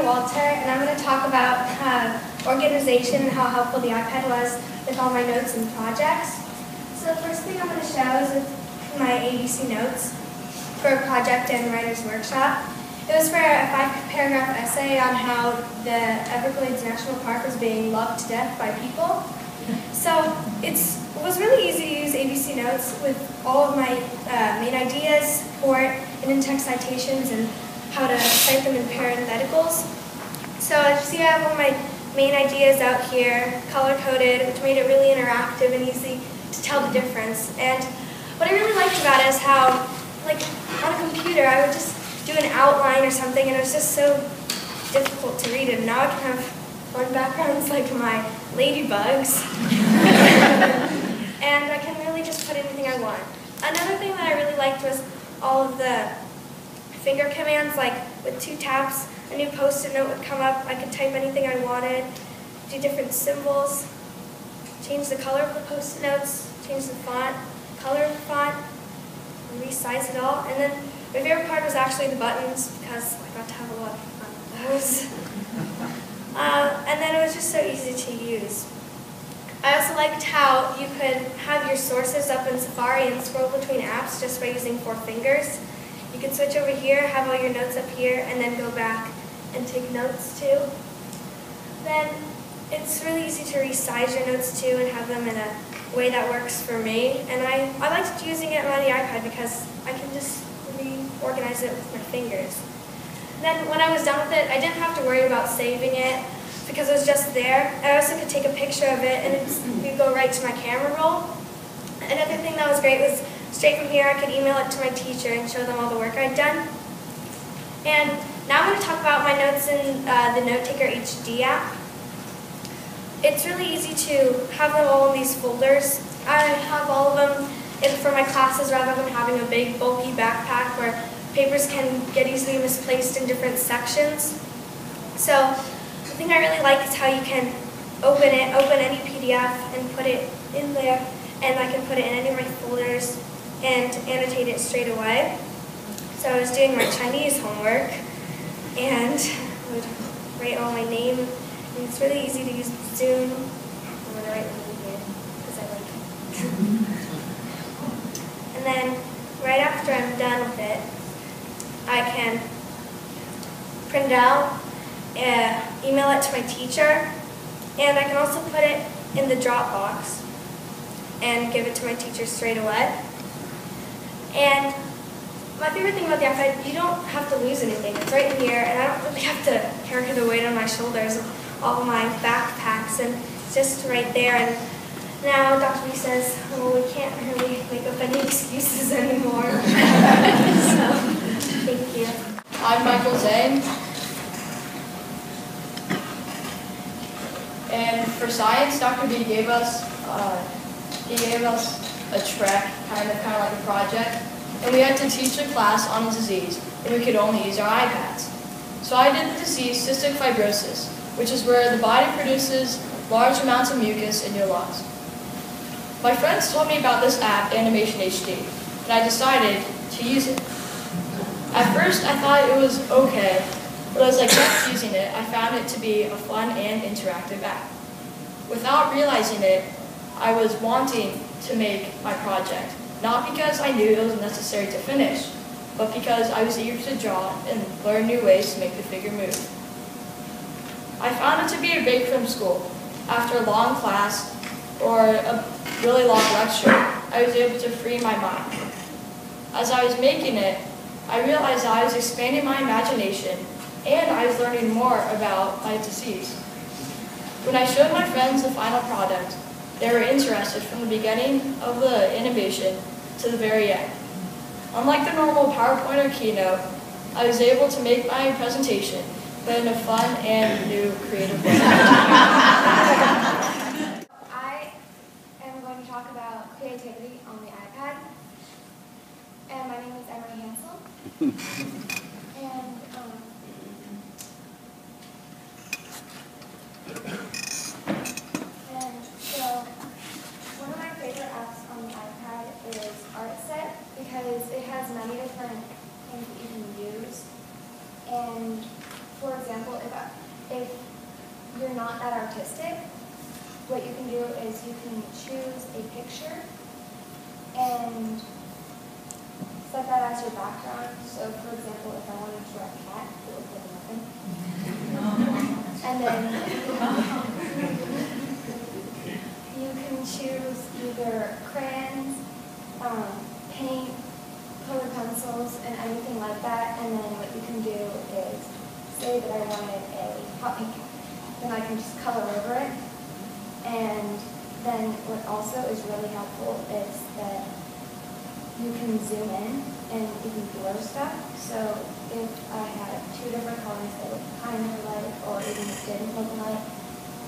Walter, and I'm going to talk about organization and how helpful the iPad was with all my notes and projects. So the first thing I'm going to show is my ABC notes for a project and writer's workshop. It was for a 5-paragraph essay on how the Everglades National Park was being loved to death by people. So it was really easy to use ABC notes with all of my main ideas, support, and in-text citations, and how to cite them in parentheticals. So as you see, I have all my main ideas out here, color-coded, which made it really interactive and easy to tell the difference. And what I really liked about it is how, like, on a computer, I would just do an outline or something, and it was just so difficult to read it. And now I can have fun backgrounds like my ladybugs, and I can really just put anything I want. Another thing that I really liked was all of the finger commands, like with 2 taps, a new post-it note would come up. I could type anything I wanted, do different symbols, change the color of the post-it notes, change the font, color of the font, and resize it all. And then my favorite part was actually the buttons, because I got to have a lot of fun with those. And then it was just so easy to use. I also liked how you could have your sources up in Safari and scroll between apps just by using 4 fingers. You could switch over here, have all your notes up here, and then go back and take notes too. Then it's really easy to resize your notes too and have them in a way that works for me. And I liked using it on the iPad because I can just reorganize it with my fingers. Then when I was done with it, I didn't have to worry about saving it because it was just there. I also could take a picture of it and it would go right to my camera roll. Another thing that was great was straight from here I could email it to my teacher and show them all the work I'd done. And now I'm going to talk about my notes in the Note-Taker HD app. It's really easy to have them all in these folders. I have all of them for my classes rather than having a big bulky backpack where papers can get easily misplaced in different sections. So the thing I really like is how you can open any PDF and put it in there, and I can put it in any of my folders and annotate it straight away. So I was doing my Chinese homework, and I would write all my name, and it's really easy to use Zoom. I'm going to write my name here, because I like it. And then, right after I'm done with it, I can print it out, email it to my teacher, and I can also put it in the Dropbox and give it to my teacher straight away. And my favorite thing about the iPad, you don't have to lose anything. It's right in here, and I don't really have to carry the weight on my shoulders of all of my backpacks, and it's just right there. And now Dr. B says, well, we can't really make up any excuses anymore. So, thank you. I'm Michael Zane. And for science, Dr. B gave us a trek, kind of like a project, and we had to teach a class on a disease, and we could only use our iPads. So I did the disease cystic fibrosis, which is where the body produces large amounts of mucus in your lungs. My friends told me about this app, Animation HD, and I decided to use it. At first, I thought it was okay, but as I kept using it, I found it to be a fun and interactive app. Without realizing it, I was wanting to make my project, not because I knew it was necessary to finish, but because I was eager to draw and learn new ways to make the figure move. I found it to be a break from school. After a long class or a really long lecture, I was able to free my mind. As I was making it, I realized I was expanding my imagination and I was learning more about my disease. When I showed my friends the final product, they were interested from the beginning of the animation to the very end. Unlike the normal PowerPoint or Keynote, I was able to make my presentation, but in a fun and new creative way. I am going to talk about creativity on the iPad. And my name is Emily Hansel. And so one of my favorite apps on the iPad is ArtSet because it has many different things that you can use. And for example, if you're not that artistic, what you can do is you can choose a picture and set that as your background. So for example, if I wanted to draw a cat, it would look like nothing. And then you can choose either crayons, paint, colored pencils, and anything like that. And then what you can do is say that I wanted a hot pink cat. Then I can just color over it. And then what also is really helpful is that you can zoom in and you can blur stuff. So if I had two different colors that looked kind of alike or even didn't look alike,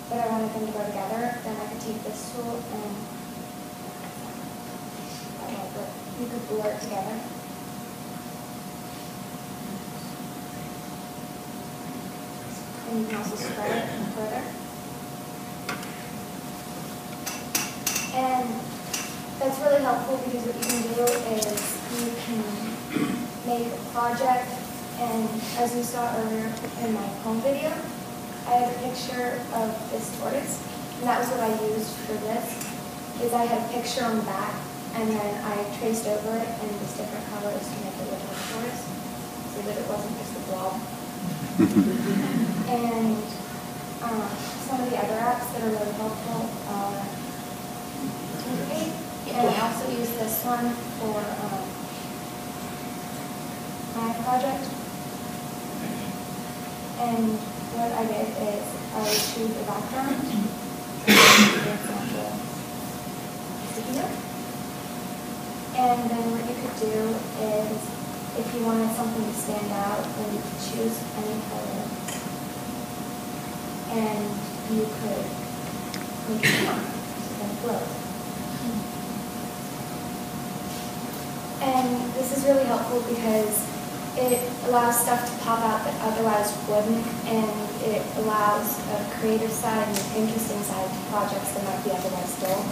but I wanted them to go together, then I could take this tool and you could blur it together. And you can also spread it further. And that's really helpful because what you can do is you can make a project, and as you saw earlier in my home video, I have a picture of this tortoise, and that was what I used for this, is I had a picture on the back, and then I traced over it in these different colors to make it look like a tortoise, so that it wasn't just a blob. And some of the other apps that are really helpful are and I also use this one for my project. And what I did is I choose a background, for example, sticky note. And then what you could do is, if you wanted something to stand out, then you could choose any color. And you could make it on, so then it glows. And this is really helpful because it allows stuff to pop out that otherwise wouldn't, and it allows a creative side and an interesting side to projects that might be otherwise dull.